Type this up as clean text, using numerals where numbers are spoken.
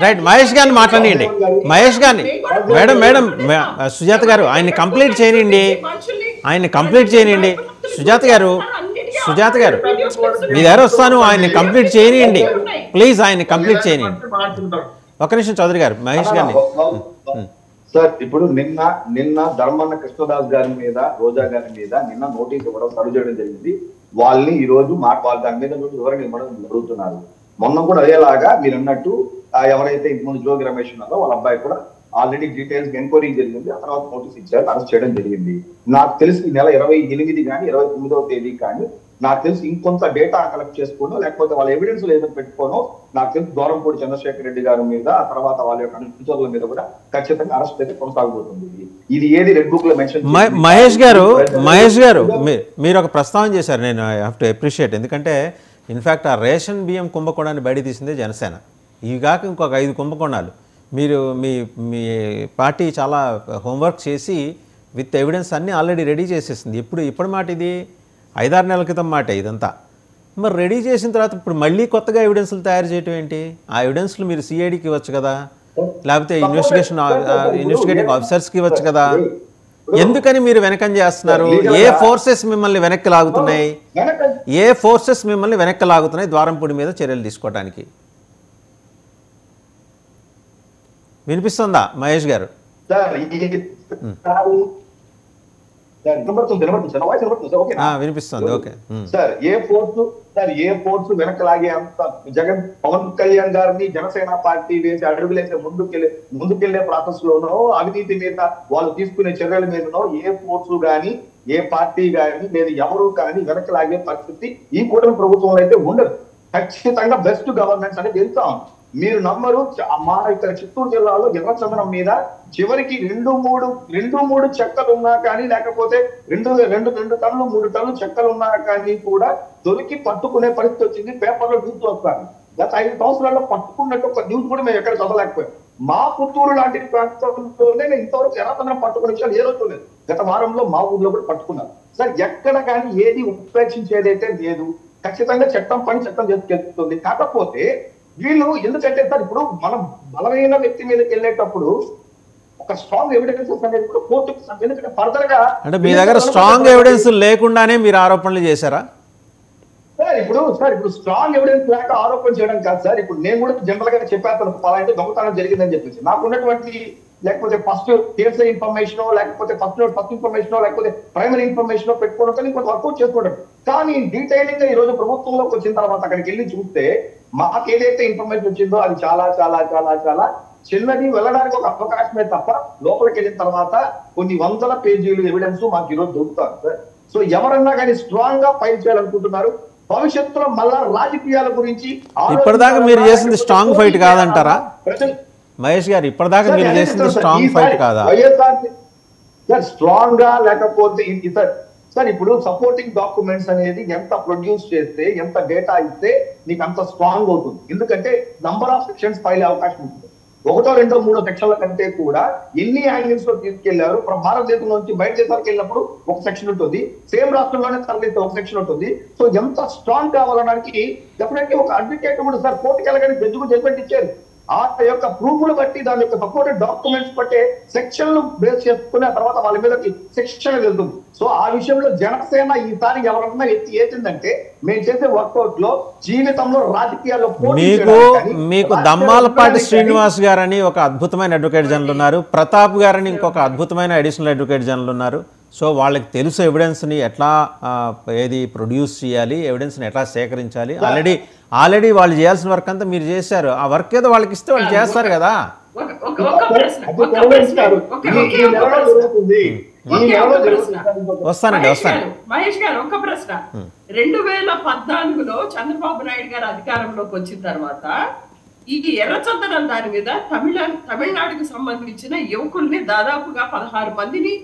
Right, Mahesh గారిని మాట్లాడండి. మహేష్ గారిని మేడం మేడం సుజాత గారు ఆయన్ని కంప్లీట్ చేయనండి, ఆయన్ని కంప్లీట్ చేయనండి. సుజాత గారు మీ దగ్గర వస్తాను, ఆయన్ని కంప్లీట్ చేయనియండి ప్లీజ్, ఆయన్ని కంప్లీట్ చేయనియండి. ఒక నిమిషం చౌదరి గారు, మహేష్ గారిని. సార్ ఇప్పుడు నిన్న ధర్మన్న కృష్ణదాస్ గారి మీద, రోజా గారి మీద నిన్న నోటీస్ ఇవ్వడం, సర్వ్ చేయడం జరిగింది. వాళ్ళని ఈ రోజు వాళ్ళ దాని మీద వివరణ ఇవ్వడం జరుగుతున్నారు. మొన్న కూడా అదేలాగా మీరు అన్నట్టు ఎవరైతే ఇంతకుముందు జోగి రమేష్ ఉన్నారో వాళ్ళ అబ్బాయి కూడా ఆల్రెడీ డీటెయిల్స్ ఎంక్వైరీ జరిగింది, ఆ తర్వాత నోటీస్ ఇచ్చారు, అరెస్ట్ చేయడం జరిగింది. నాకు తెలిసి ఈ నెల 28 కానీ 29వ తేదీ కానీ నాకు తెలిసి ఇంకొంత డేటా కలెక్ట్ చేసుకోనో లేకపోతే వాళ్ళ ఎవిడెన్స్ ఏదో పెట్టుకోనో నాకు తెలిసి దూరంపూడి చంద్రశేఖర్ రెడ్డి గారి మీద, ఆ తర్వాత వాళ్ళ యొక్క అనుచరుల మీద కూడా ఖచ్చితంగా అరెస్ట్ అయితే కొనసాగబోతుంది. ఇది ఏది రెడ్ బుక్ లో మెన్షన్. మహేష్ గారు మీరు ఒక ప్రస్తావన చేశారు, నేను ఐ హావ్ టు అప్రిషియేట్. ఎందుకంటే ఇన్ఫ్యాక్ట్ ఆ రేషన్ బియ్యం కుంభకోణాన్ని బయట తీసిందే జనసేన. ఇవి కాక ఇంకొక 5 కుంభకోణాలు మీరు మీ పార్టీ చాలా హోంవర్క్ చేసి విత్ ఎవిడెన్స్ అన్నీ ఆల్రెడీ రెడీ చేసేసింది. ఇప్పుడు మాట ఇది 5-6 నెలల క్రితం మాట ఇదంతా. మరి రెడీ చేసిన తర్వాత ఇప్పుడు మళ్ళీ కొత్తగా ఎవిడెన్స్లు తయారు చేయటం ఏంటి? ఆ ఎవిడెన్స్లు మీరు సిఐడికి ఇవ్వచ్చు కదా, లేకపోతే ఇన్వెస్టిగేటింగ్ ఆఫీసర్స్కి ఇవ్వచ్చు కదా. ఎందుకని మీరు వెనకం చేస్తున్నారు? ఏ ఫోర్సెస్ మిమ్మల్ని వెనక్కి లాగుతున్నాయి ద్వారంపూడి మీద చర్యలు తీసుకోవడానికి? వినిపిస్తుందా మహేష్ గారు? వినిపిస్తుంది. ఓకే సార్, ఏ ఫోర్స్ వెనకలాగే అంత జగన్ పవన్ కళ్యాణ్ గారిని జనసేన పార్టీ వేసి అడుగులేసే ముందుకెళ్లే ప్రాసెస్ లోనో, అవినీతి మీద వాళ్ళు తీసుకునే చర్యల మీదనో ఏ ఫోర్స్ గాని ఏ పార్టీ గాని లేదు ఎవరు కానీ వెనకలాగే పరిస్థితి ఈ కూటమి ప్రభుత్వంలో అయితే ఉండదు. ఖచ్చితంగా బెస్ట్ గవర్నెన్స్ అనేది వెళ్తా ఉంది. మీరు నమ్మరు, మా ఇక్కడ చిత్తూరు జిల్లాలో ఎర్రచందనం మీద చివరికి 2-3 చెక్కలు ఉన్నా కానీ, లేకపోతే 2 టన్నులు 3 టన్నులు చెక్కలు ఉన్నా కానీ కూడా దొరికి పట్టుకునే పరిస్థితి వచ్చింది. పేపర్లో న్యూస్ వస్తాను. గత 5 సంవత్సరాల్లో పట్టుకున్నట్టు ఒక న్యూస్ కూడా మేము ఎక్కడ చదవలేకపోయాం. మా పుత్తూరు లాంటి ప్రాంతంలోనే నేను ఇంతవరకు ఎర్రచందనం పట్టుకునే విషయాలు ఏ రోజు లేదు. గత వారంలో మా ఊర్లో కూడా పట్టుకున్నారు. సార్, ఎక్కడ కానీ ఏది ఉపేక్షించేదైతే లేదు. ఖచ్చితంగా చట్టం చేసుకెళ్తుంది. కాకపోతే వీళ్ళు ఎందుకంటే సార్, ఇప్పుడు మనం బలమైన వ్యక్తి మీదకి వెళ్ళేటప్పుడు ఒక స్ట్రాంగ్ ఎవిడెన్సెస్ అనేది కూడా కోర్టుకు, ఎందుకంటే ఫర్దర్ గా అంటే మీ దగ్గర స్ట్రాంగ్ ఎవిడెన్స్ లేకుండానే మీరు ఆరోపణలు చేశారా? సార్ ఇప్పుడు స్ట్రాంగ్ ఎవిడెన్స్ లేక ఆరోపణ చేయడం కాదు సార్. ఇప్పుడు నేను కూడా జనరల్ గా చెప్పేస్తాను, పలాంటి దొంగతనం జరిగిందని చెప్పేసి. నాకు ఉన్నటువంటి లేకపోతే ఫస్ట్ కేఎస్ఐ ఇన్ఫర్మేషన్, లేకపోతే ఫస్ట్ ఇన్ఫర్మేషన్, లేకపోతే ప్రైమరీ ఇన్ఫర్మేషన్ పెట్టుకోవడం కొంచెం వర్కౌట్ చేసుకోవడం. కానీ డీటెయిలింగ్ గా ఈ రోజు ప్రభుత్వంలోకి వచ్చిన తర్వాత అక్కడికి వెళ్ళి చూస్తే మాకు ఏదైతే ఇన్ఫర్మేషన్ వచ్చిందో అది చాలా చాలా చాలా చాలా చిన్నది, వెళ్ళడానికి ఒక అవకాశమే తప్ప లోపలికి వెళ్ళిన తర్వాత కొన్ని 100 పేజీలు ఎవిడెన్స్ మాకు ఈరోజు దొరుకుతారు సార్. సో ఎవరన్నా కానీ స్ట్రాంగ్ గా ఫైల్ చేయాలనుకుంటున్నారు. భవిష్యత్తులో మళ్ళా రాజకీయాల గురించి ఇప్పటిదాకా మీరు చేసింది స్ట్రాంగ్ ఫైట్ కాదంటారా మహేష్ గారు? ఇప్పటిదాకా మీరు చేసింది స్ట్రాంగ్ ఫైట్ కాదా? స్ట్రాంగ్ గా లేకపోతే సార్, ఇప్పుడు సపోర్టింగ్ డాక్యుమెంట్స్ అనేది ఎంత ప్రొడ్యూస్ చేస్తే, ఎంత డేటా ఇస్తే నీకు అంత స్ట్రాంగ్ అవుతుంది. ఎందుకంటే నంబర్ ఆఫ్ సెక్షన్స్ ఫైల్ అవకాశం ఉంటుంది. 1, 2, 3 సెక్షన్ల కంటే కూడా ఎన్ని యాంగిల్స్ లో తీసుకెళ్లారు. భారతదేశం నుంచి బయట దేశాలకు వెళ్ళినప్పుడు ఒక సెక్షన్ ఉంటుంది, సేమ్ రాష్ట్రంలోనే తరలిస్తే ఒక సెక్షన్ ఉంటుంది. సో ఎంత స్ట్రాంగ్ కావాలనడానికి డెఫినెట్లీ ఒక అడ్వకేట్ కూడా సార్ కోర్టుకి వెళ్ళగానే జడ్జిమెంట్ ఇచ్చారు. ఆ యొక్క ప్రూఫ్లు బట్టి, దాని యొక్క సపోర్టెడ్ డాక్యుమెంట్స్ బట్టే సెక్షన్లు బేస్ చేసుకుని ఆ తర్వాత వాళ్ళ మీద శిక్షణ వెళ్తుంది. సో ఆ విషయంలో జనసేన ఈసారి ఎవరన్నా ఏచిందంటే మేము చేసే వర్కౌట్ లో జీవితంలో రాజకీయాల్లో మీకు దమ్మాలపాటి శ్రీనివాస్ గారని ఒక అద్భుతమైన అడ్వకేట్ జనరల్ ఉన్నారు, ప్రతాప్ గారని ఇంకొక అద్భుతమైన అడిషనల్ అడ్వకేట్ జనరల్ ఉన్నారు. సో వాళ్ళకి తెలుసు ఎవిడెన్స్ని ఎట్లా ఏది ప్రొడ్యూస్ చేయాలి, ఎవిడెన్స్ని ఎట్లా సేకరించాలి. ఆల్రెడీ వాళ్ళు చేయాల్సిన వర్క్ అంతా మీరు చేశారు. ఆ వర్క్ ఏదో వాళ్ళకి ఇస్తే వాళ్ళు చేస్తారు కదా. వస్తానండి. మహేష్ గారు ఒక ప్రశ్న. 2014లో చంద్రబాబు నాయుడు గారు అధికారంలోకి వచ్చిన తర్వాత ఈ ఎర్రచందనం దాని మీద తమిళనాడుకు సంబంధించిన యువకుల్ని దాదాపుగా 16 మందిని